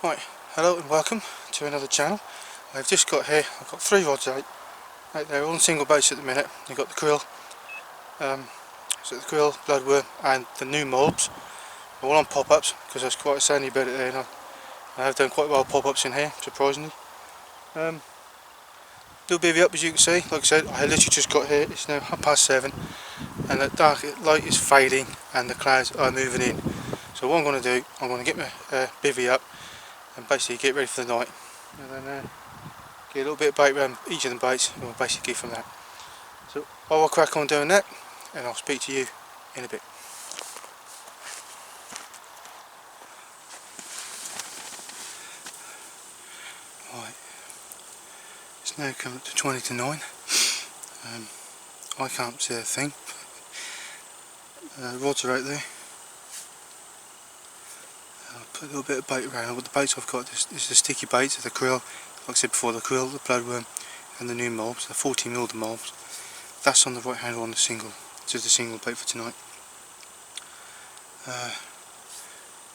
Right, hello and welcome to another channel. I've just got here, I've got 3 rods out there, all on single base at the minute. You've got the krill, so the krill, bloodworm and the new mulbs, all on pop-ups because there's quite a sandy bed there and I have done quite well pop-ups in here, surprisingly. Little bivvy up as you can see. Like I said, I literally just got here, it's now 7:30 and the dark light is fading and the clouds are moving in. So what I'm going to do, I'm going to get my bivvy up and basically get ready for the night, and then get a little bit of bait around each of the baits and we'll basically from that. So I will crack on doing that and I'll speak to you in a bit. Right, it's now come up to 20 to 9. I can't see a thing. Rods are out there. I'll put a little bit of bait around. What the baits I've got is the sticky baits of the krill, like I said before, the krill, the bloodworm and the new mulbs, the 40mm the mulbs. That's on the right handle on the single, just the single bait for tonight.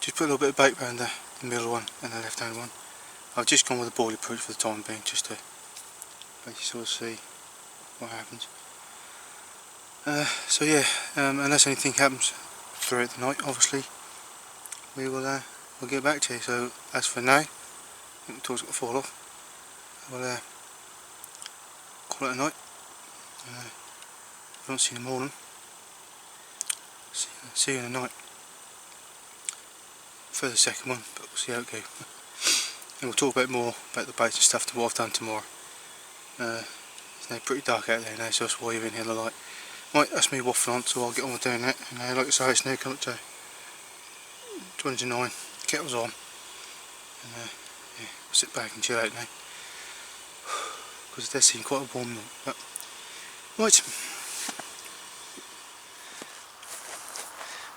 Just put a little bit of bait around the middle one and the left hand one. I've just gone with a boiler approach for the time being, just to basically sort of see what happens. So yeah, unless anything happens throughout the night, obviously we'll get back to you. So as for now, I think the tool's got to fall off. We'll call it a night. If you don't see you in the morning, see you in the night for the second one, but we'll see how it goes. And we'll talk about more about the baits and stuff to what I've done tomorrow. It's now pretty dark out there now, so that's why you're in here in the light. Right, that's me waffling on, so I'll get on with doing that. And like I say, it's now come up to 20 to 9, kettle's on, and yeah, I'll sit back and chill out now because it does seem quite a warm night. But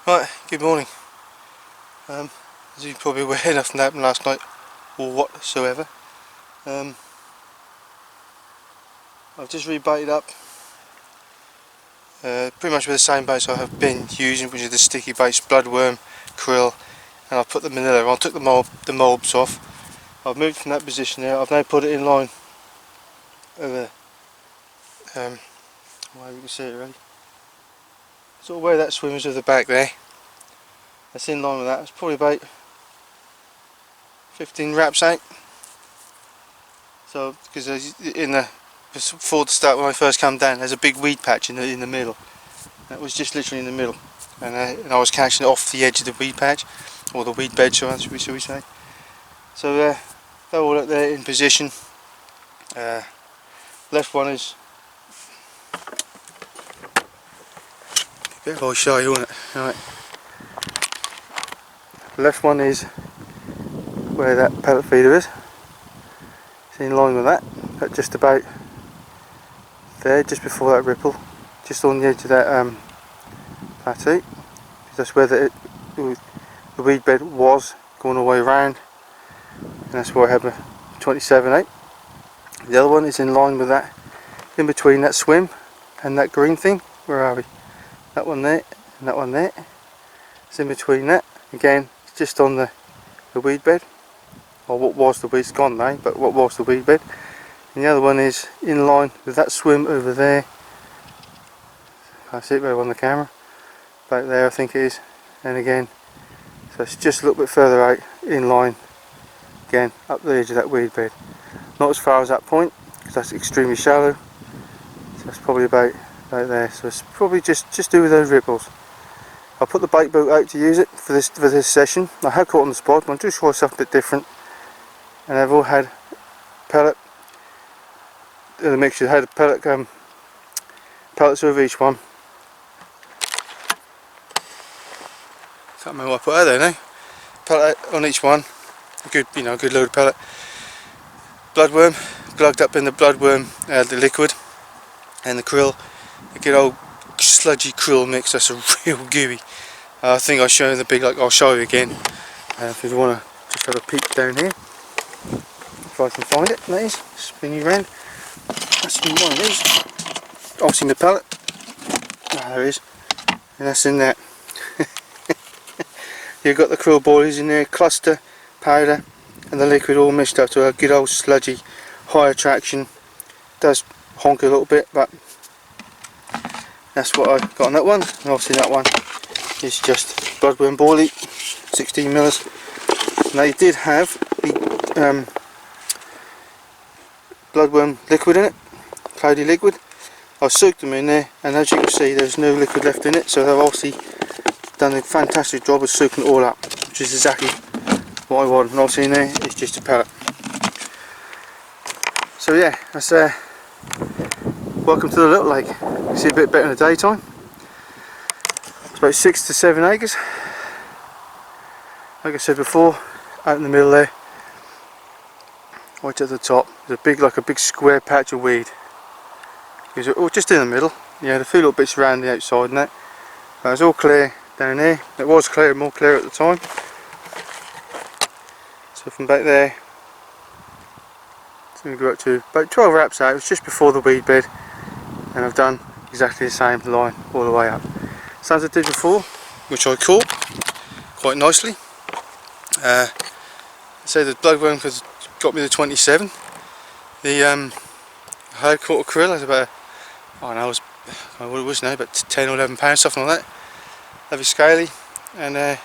right, good morning. As you probably aware, nothing happened last night or whatsoever. I've just rebaited up pretty much with the same baits I have been using, which is the sticky baits, bloodworm, krill, and I've put the manila on. I took the mulbs off. I've moved from that position there. I've now put it in line over well, you can see it really. Sort of where that swims with the back there. That's in line with that. It's probably about 15 wraps out. So because before the start, when I first come down, there's a big weed patch in the middle. That was just literally in the middle, and I was catching it off the edge of the weed patch, or the weed bed, shall we say. So they're all up there in position. Left one is a bit of old shy, isn't it? Right. Left one is where that pellet feeder is. It's in line with that, at just about there, just before that ripple, just on the edge of that plateau. That's where the weed bed was, going all the way around, and that's where I had my 27.8. The other one is in line with that, in between that swim and that green thing. Where are we? That one there and that one there. It's in between that. Again, it's just on the weed bed, or what was the weed. It's gone now, but what was the weed bed. And the other one is in line with that swim over there. I see it better on the camera. Back there, I think it is. And again, so it's just a little bit further out, in line again, up the edge of that weed bed. Not as far as that point, because that's extremely shallow. So that's probably about there. So it's probably just do with those ripples. I'll put the bait boat out to use it for this session. I have caught on the spot, but I'm just trying something a bit different. And I've all had pellet. The mixture had a pellet pellets over each one. Can't remember what I put out there now. Pellet on each one. A good load of pellet. Bloodworm, plugged up in the bloodworm, the liquid, and the krill. A good old sludgy krill mix. That's a real gooey. I think I'll show you the big. I'll show you again. If you want to just have a peek down here, if I can find it. That is, spin you round. That's in one of these. Obviously in the pellet. There it is. And that's in there. You've got the krill boilies in there, cluster, powder, and the liquid all mixed up to a good old sludgy high attraction. Does honk a little bit, but that's what I got on that one. And obviously that one is just bloodworm boilie, 16 mils. And they did have the bloodworm liquid in it, cloudy liquid. I soaked them in there, and as you can see there's no liquid left in it, so they've obviously done a fantastic job of soaking it all up, which is exactly what I want. And obviously in there it's just a pellet. So yeah, that's welcome to the little lake. You see a bit better in the daytime. It's about 6 to 7 acres. Like I said before, out in the middle there, right at the top, there's a big, like a big square patch of weed. Oh, just in the middle. Yeah, a few little bits around the outside and that. But it's all clear down there. It was clear, more clear at the time. So from back there, it's going to go up to about 12 wraps out. It was just before the weed bed, and I've done exactly the same line all the way up. Same as I did before, which I caught quite nicely. So the bloodworm has got me the 27. The I had caught a krill. It was about, I don't know, what it was now, about 10 or 11 pounds, something like that. Heavy scaly, and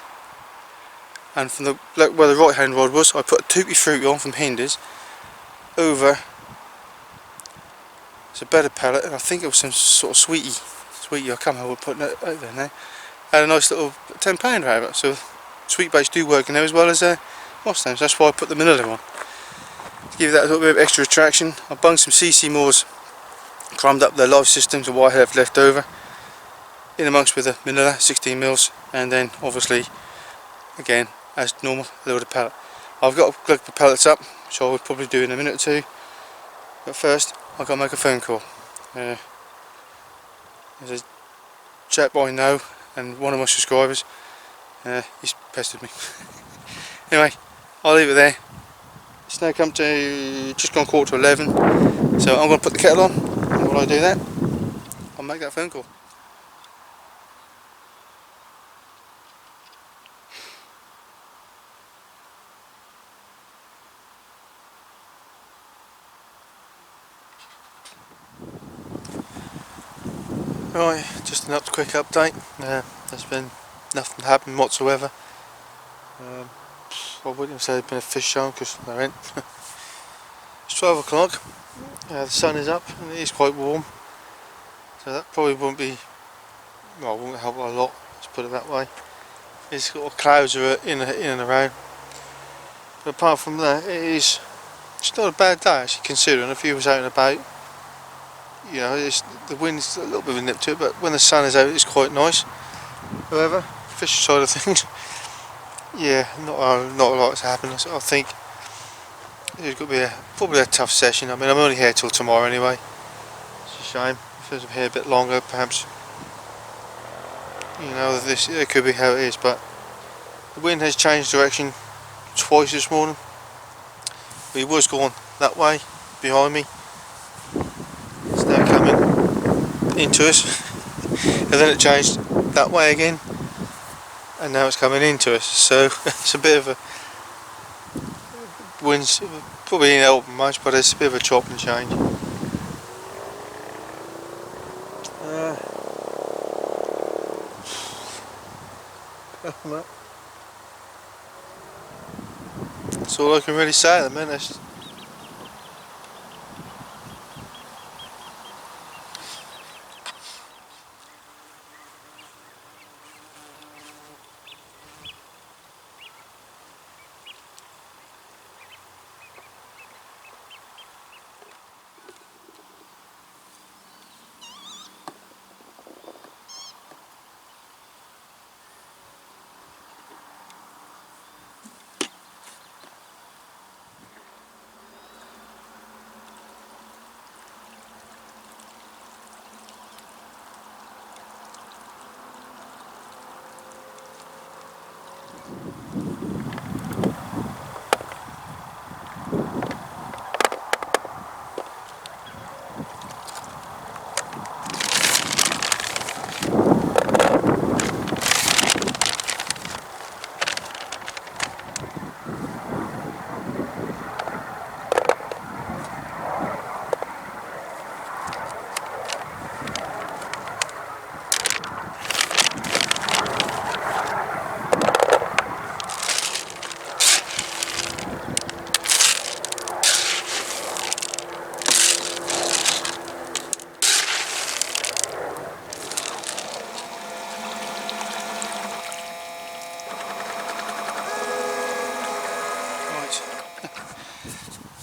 from the where the right hand rod was, I put a tutti frutti on from Hinders over. It's a better pellet, and I think it was some sort of sweetie. I can't remember what putting it out there now. Had a nice little £10 out of it. So sweet baits do work in there as well as moss stems. That's why I put the manila on, to give that a little bit of extra attraction. I bunged some CC Moors, crumbed up their live systems of what I have left over, in amongst with the manila 16 mils, and then obviously again as normal a load of pellet. I've got to plug the pellets up, which I would probably do in a minute or two, but first I've got to make a phone call. There's a chap I know and one of my subscribers, he's pestered me. Anyway, I'll leave it there. It's now come to just gone 11:15, so I'm going to put the kettle on, and while I do that I'll make that phone call. Right, just an quick update. There's been nothing happened whatsoever. I wouldn't say there's been a fish shown, because there ain't. It's 12 o'clock, the sun is up and it is quite warm, so that probably won't be, well, won't help a lot, let's put it that way. These sort of clouds are in and around, but apart from that it's not a bad day actually, considering if you was out and about. You know, the wind's a little bit of a nip to it, but when the sun is out it's quite nice. However, fish side of things, yeah, not a lot has happened. So I think it's going to be probably a tough session. I mean, I'm only here till tomorrow anyway. It's a shame. If I'm here a bit longer, perhaps, you know, it could be how it is. But the wind has changed direction twice this morning. It was going that way behind me. It's now coming into us, and then it changed that way again, and now it's coming into us. So it's a bit of a wind's probably ain't helping much, but it's a bit of a chop and change. That's all I can really say at the minute.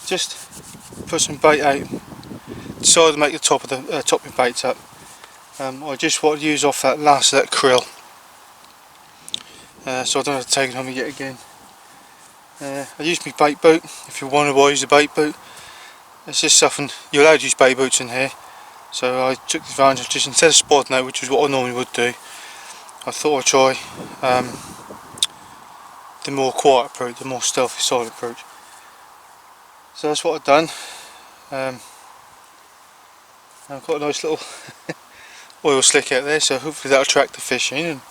just put some bait out. Decided to make the top of the top of my baits up. I just want to use off that last of that krill, so I don't have to take it home yet again. I used my bait boot. If you wonder why I use a bait boot, it's just something you're allowed to use bait boots in here. So I took advantage of just, instead of spodding out, which is what I normally would do, I thought I'd try the more quiet approach, the more stealthy side approach. So that's what I've done. I've got a nice little oil slick out there, so hopefully that'll attract the fish in,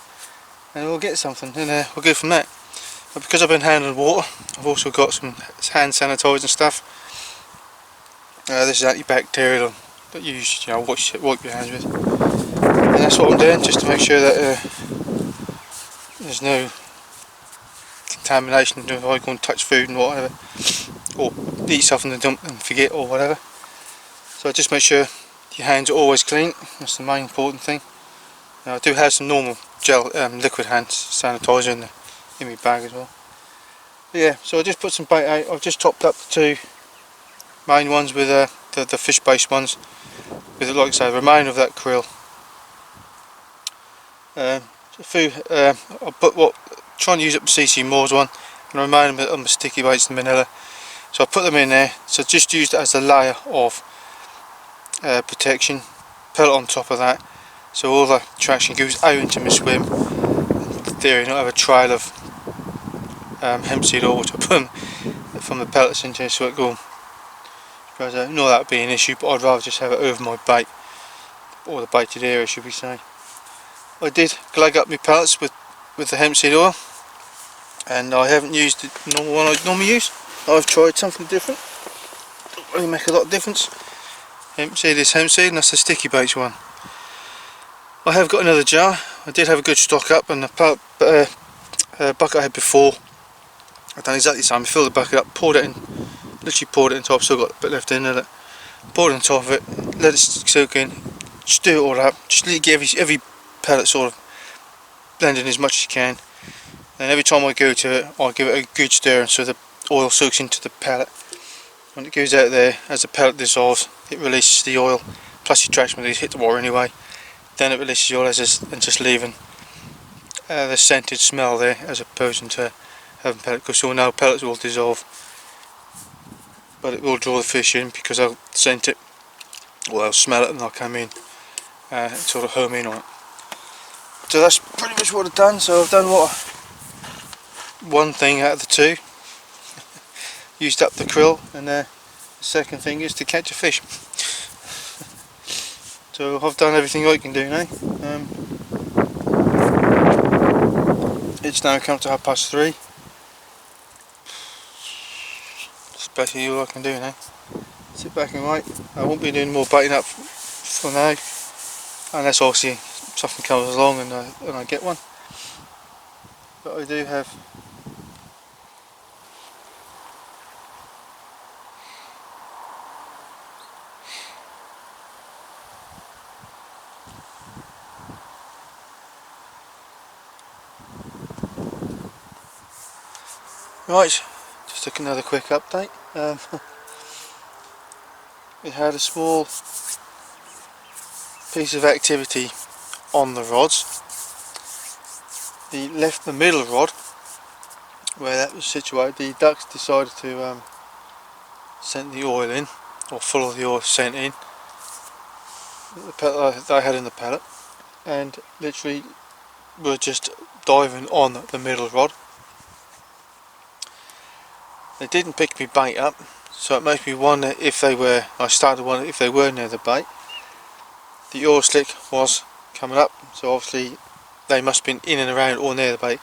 and we'll get something, and we'll go from there. But because I've been handling water, I've also got some hand sanitizer and stuff. This is antibacterial that you use, wipe your hands with, and that's what I'm doing, just to make sure that there's no contamination if I go and touch food and whatever, or eat something and dump and forget or whatever. So just make sure your hands are always clean. That's the main important thing. Now, I do have some normal gel liquid hand sanitizer in my bag as well. But yeah, so I just put some bait out. I've just topped up the two main ones with the fish based ones with, like I say, the remainder of that krill. I'll try and use up the CC Moores one and the remainder of my sticky baits and manila. So I put them in there. So just used it as a layer of protection, pellet on top of that, so all the traction goes out into my swim. In theory, not have a trail of hemp seed oil to put from the pellets into it, so it go. Not that would be an issue, but I'd rather just have it over my bait, or the baited area, should we say. I did glag up my pellets with the hemp seed oil, and I haven't used the normal one I normally use. I've tried something different. Doesn't really make a lot of difference. Hemp seed is hemp seed, and that's the sticky baits one. I have got another jar. I did have a good stock up, and the bucket I had before, I've done exactly the same. I filled the bucket up, poured it in, literally poured it on top, still got a bit left in it. Poured it on top of it, let it soak in, stir it all up, just get every pellet sort of blended in as much as you can. And every time I go to it, I'll give it a good stir so the oil soaks into the pellet. When it goes out there, as the pellet dissolves, it releases the oil, plus your traction release hit the water anyway. Then it releases the oil and just leaving the scented smell there, as opposed to having pellet, because you'll know pellets will dissolve, but it will draw the fish in because I'll scent it, or I'll smell it and they'll come in and sort of home in on it. So that's pretty much what I've done. So I've done one thing out of the two. Used up the krill, and the second thing is to catch a fish. So I've done everything I can do now. It's now come to 3:30. That's basically all I can do now. Sit back and wait. I won't be doing more baiting up for now, unless obviously something comes along and I get one. But I do have right, just took another quick update. We had a small piece of activity on the rods. The middle rod, where that was situated, the ducks decided to send the oil in, or follow the oil sent in, the pellet that I had in the pellet, and literally were just diving on the middle rod. They didn't pick me bait up, so it makes me wonder if they were, if they were near the bait. The oil slick was coming up, so obviously they must have been in and around or near the bait.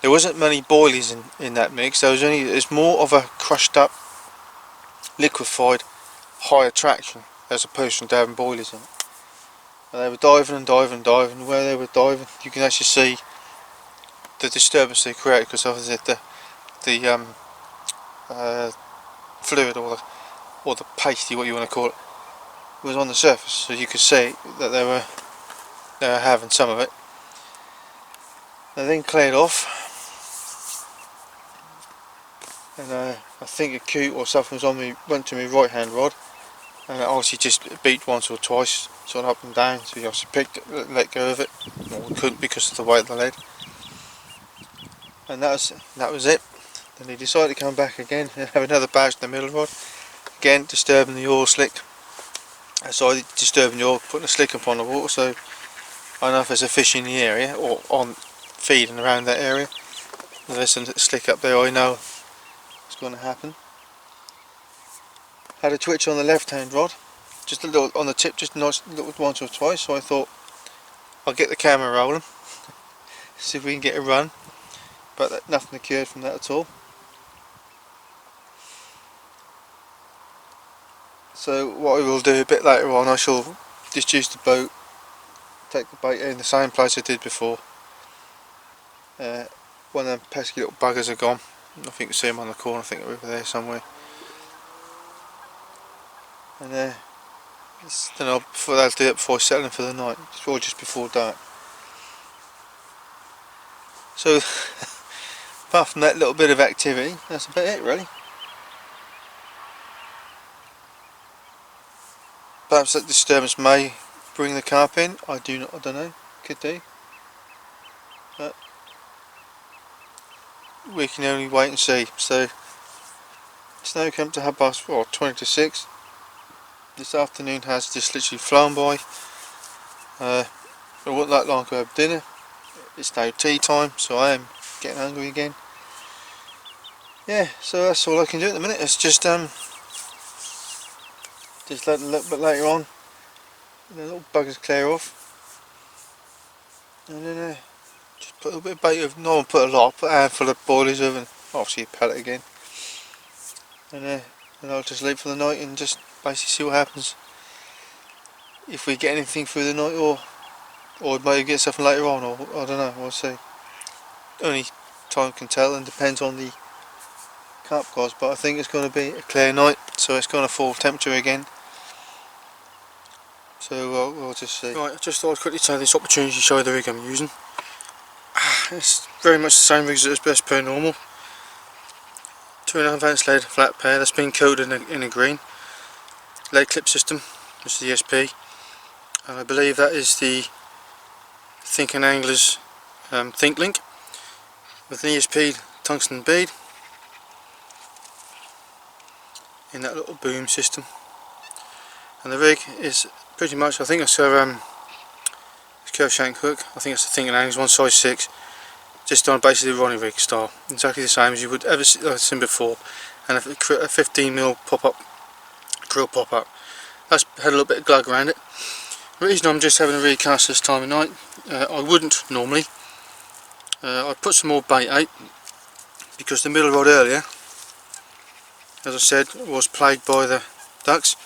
There wasn't many boilies in that mix. There's more of a crushed up, liquefied, high attraction as opposed to having boilies in it. And they were diving and diving and diving. Where they were diving, you can actually see the disturbance they created, because obviously the fluid or the pasty, what you want to call it, was on the surface, so you could see that they were having some of it. They then cleared off, and I think a coot or something was on me, went to my right hand rod, and it obviously just beat once or twice, sort of up and down, so he obviously picked it, let go of it. Well, we couldn't because of the weight of the lead. And that was it. Then he decided to come back again and have another bash in the middle rod, again disturbing the oil slick. So disturbing the oil, putting a slick upon the water, so I don't know if there's a fish in the area or on feeding around that area. If there's some slick up there, I know it's going to happen. Had a twitch on the left hand rod, just a little on the tip, just nice little once or twice, so I thought I'll get the camera rolling, see if we can get a run, but nothing occurred from that at all. So what I will do a bit later on, I shall just use the boat, take the bait in the same place I did before. One of them pesky little buggers are gone. I think you see them on the corner, I think they're over there somewhere. And then I'll do it before settling for the night, or just before dark. So apart from that little bit of activity, that's about it really. Perhaps that disturbance may bring the carp in, I don't know, could do. But we can only wait and see. So it's now come to 20 to 6. This afternoon has just literally flown by. It wasn't that long to have dinner. It's now tea time, so I am getting hungry again. Yeah, so that's all I can do at the minute. It's just let a little bit later on, the little buggers clear off, and then just put a bit of bait of, no one put a lot, put a handful of boilies of, and obviously a pellet again, and I'll just leave for the night and just basically see what happens. If we get anything through the night, or maybe get something later on, or I don't know, we'll see. Only time can tell, and depends on the carp guys, but I think it's going to be a clear night, so it's going to fall temperature again. So we'll just see. Right, I just thought I'd quickly take this opportunity to show you the rig I'm using. It's very much the same rig as per normal. 2.5 ounce lead flat pair that's been coated in a green. Lead clip system, this is the ESP. And I believe that is the Think and Anglers Think Link with an ESP tungsten bead in that little boom system. And the rig is pretty much, I think it's a curved shank hook. I think it's the Think and Anglers, one size 6, just on basically the Ronnie rig style, exactly the same as you would ever seen before, and a 15mm pop-up grill pop-up. That's had a little bit of glug around it. The reason I'm just having a recast this time of night, I wouldn't normally. I put some more bait out because the middle rod earlier, as I said, was plagued by the ducks,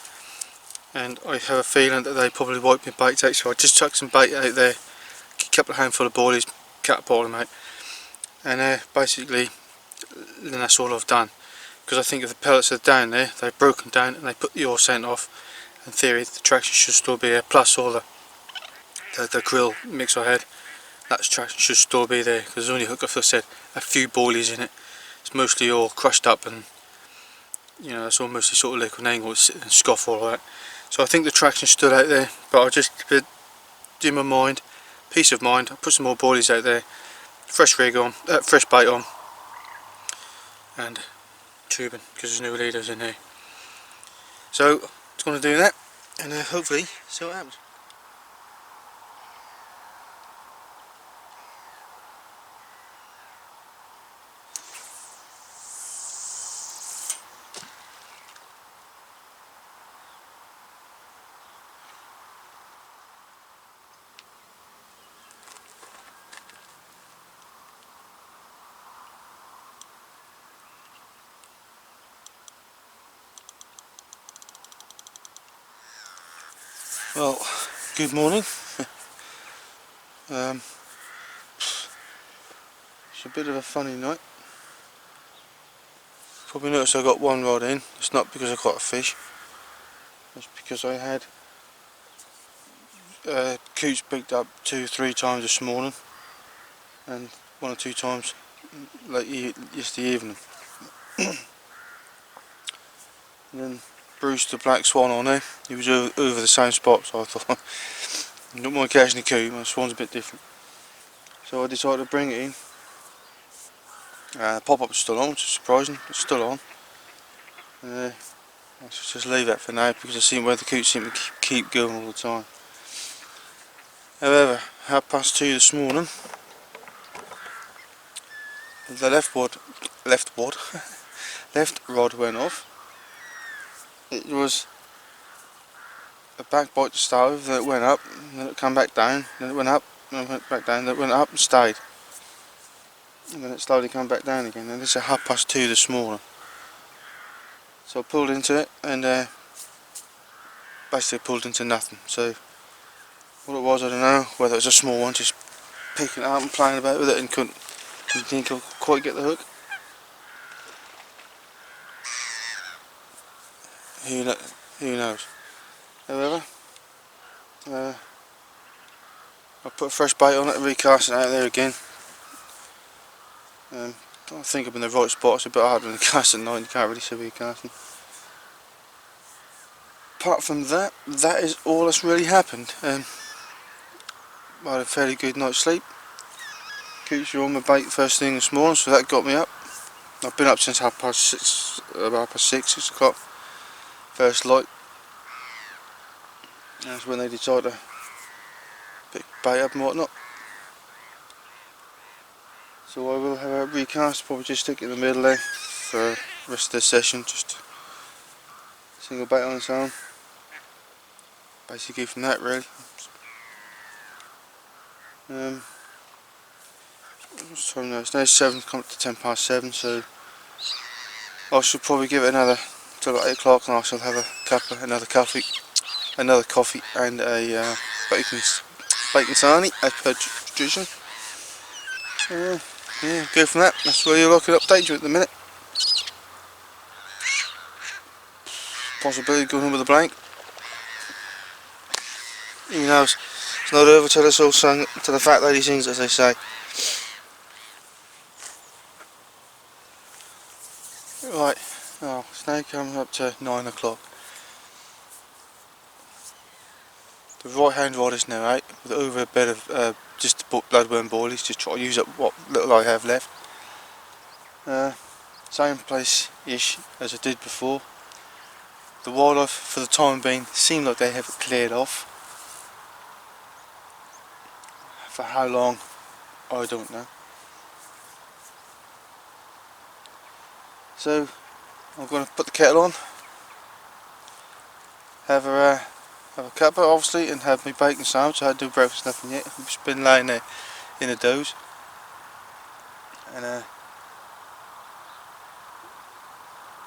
and I have a feeling that they probably wiped my bait out, so I just chucked some bait out there, a couple of handful of boilies, catapult them out, and basically then that's all I've done, because I think if the pellets are down there, they've broken down and they put the oil scent off. In theory the traction should still be there, plus all the krill mix I had, that traction should still be there, because there's only, like I said, a few boilies in it. It's mostly all crushed up, and you know, it's all mostly sort of liquid angle and scoff all that. So I think the traction's still out there, but I'll just do my mind, peace of mind. I'll put some more boilies out there, fresh rig on, fresh bait on, and tubing, because there's no leaders in here. So it's going to do that, and hopefully see what happens. Well, good morning. It's a bit of a funny night. Probably noticed I got one rod in. It's not because I caught a fish. It's because I had coots picked up 2-3 times this morning, and 1 or 2 times late yesterday evening. And then Bruce the black swan on there, he was over the same spot, so I thought I don't mind catching the coot, my swan's a bit different. So I decided to bring it in. The pop-up's still on, which is surprising, it's still on. I should just leave that for now because I see where the coots seem to keep going all the time. However, 2:30 this morning, the left rod went off. It was a back bite to start with, then it went up, then it came back down, then it went up, then it went back down, then it went up and stayed. And then it slowly came back down again, and this is 2:30 this morning. So I pulled into it and basically pulled into nothing. So what it was, I don't know, whether it was a small one just picking it up and playing about with it and didn't think I'll quite get the hook. Who knows. However, I put a fresh bait on it and recast it out there again. I think I'm in the right spot. It's a bit harder than casting at night, you can't really see where you're casting. Apart from that, that is all that's really happened. I had a fairly good night's sleep. Coots were on my bait first thing this morning, so that got me up. I've been up since 6:30, about 6 o'clock. First light. That's when they decide to pick bait up and whatnot. So I will have a recast, probably just stick it in the middle there for the rest of the session, just single bait on its own. Basically from that really. What's the time now? It's now 7, come up to 7:10, so I should probably give it another till about 8 o'clock, and I shall have a cuppa, another coffee and a bacon sarnie as per tradition. Yeah, go from that. That's where you'll update you at the minute. Possibility going on with a blank. Who knows? It's not over till it's all sung to the fat lady sings, as they say. Right, oh, it's now coming up to 9 o'clock. The right hand rod is now out, with over a bed of just bloodworm boilies, just try to use up what little I have left. Same place-ish as I did before. The wildlife, for the time being, seem like they have cleared off. For how long, I don't know. So, I'm going to put the kettle on, have a cuppa obviously, and have my bacon sandwich. I had to do breakfast, nothing yet. I've just been lying there in a doze. And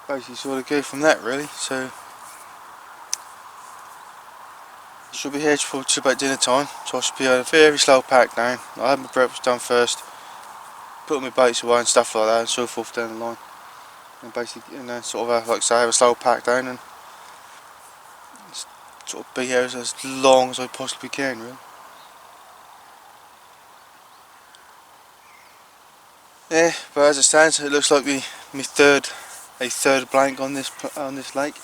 basically sort of go from that really. So I should be here for about dinner time, so I should be on a very slow pack down. I had my breakfast done first, put my baits away and stuff like that and so forth down the line. And basically, and then sort of like I say, have a slow pack down and sort of be here as long as I possibly can really. Yeah, but as it stands, it looks like a third blank on this lake.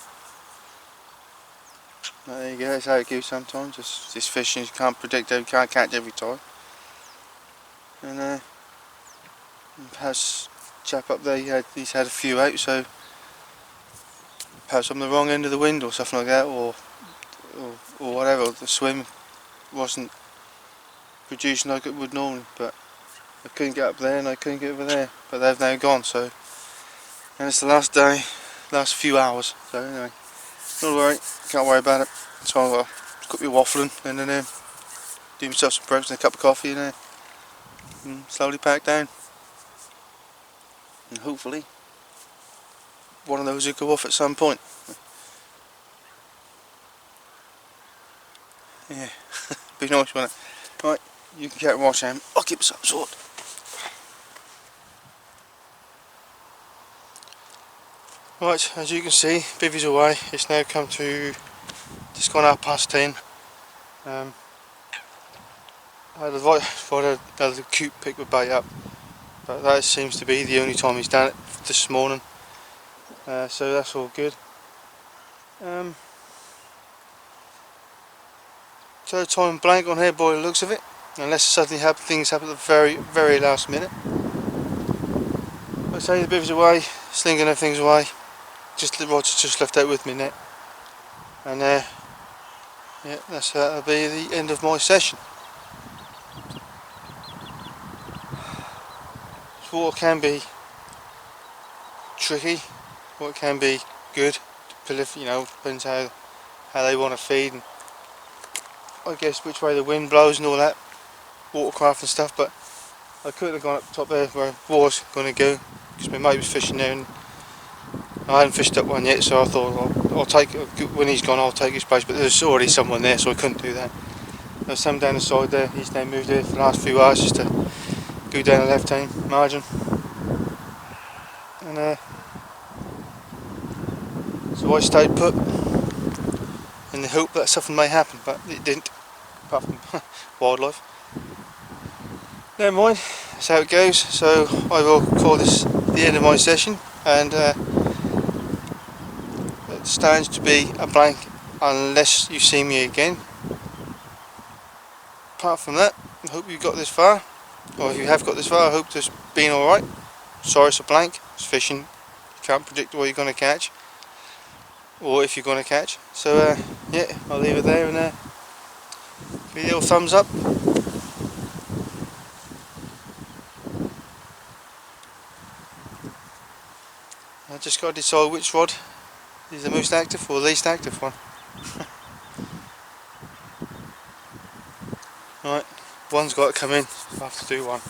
But there you go, that's how it goes sometimes. This fishing, you can't predict, you can't catch every time. And perhaps chap up there, he's had a few out, so perhaps I'm the wrong end of the wind or something like that, or whatever. The swim wasn't producing like it would normally, but I couldn't get up there and I couldn't get over there, but they've now gone. So, and it's the last day, last few hours. So anyway, not worry, can't worry about it. So I've got me waffling and then do myself some breakfast and a cup of coffee and slowly pack down. And hopefully one of those will go off at some point. Yeah, be nice, wouldn't it? Right, you can carry on watching, I'll keep us absorbed. Right, as you can see, Bivvy's away. It's now come to just gone 10:30. I had another cute pick with bait up, but that seems to be the only time he's done it this morning. so that's all good. So time blank on here by the looks of it, unless suddenly things happen at the very last minute. I say the bivvy's away, slinging everything's away, just the rod's just left out with me net, and yeah, that'll be the end of my session. Water can be tricky, or it can be good, you know, depends how they want to feed, and I guess which way the wind blows and all that, watercraft and stuff. But I could have gone up top there where I was going to go, because my mate was fishing there and I hadn't fished up one yet, so I thought I'll take, when he's gone I'll take his place, but there's already someone there, so I couldn't do that. There's some down the side there, he's now moved there for the last few hours just to go down the left hand margin, and so I stayed put in the hope that something may happen, but it didn't, apart from wildlife. Never mind, that's how it goes. So I will call this the end of my session, and it stands to be a blank unless you see me again. Apart from that, I hope you got this far, or if you have got this far, I hope it's been alright. Sorry it's a blank, it's fishing, you can't predict what you're going to catch, or if you're going to catch. So yeah, I'll leave it there, and give you a little thumbs up. I just got to decide which rod is the most active or least active one. Right, one's got to come in, I have to do one.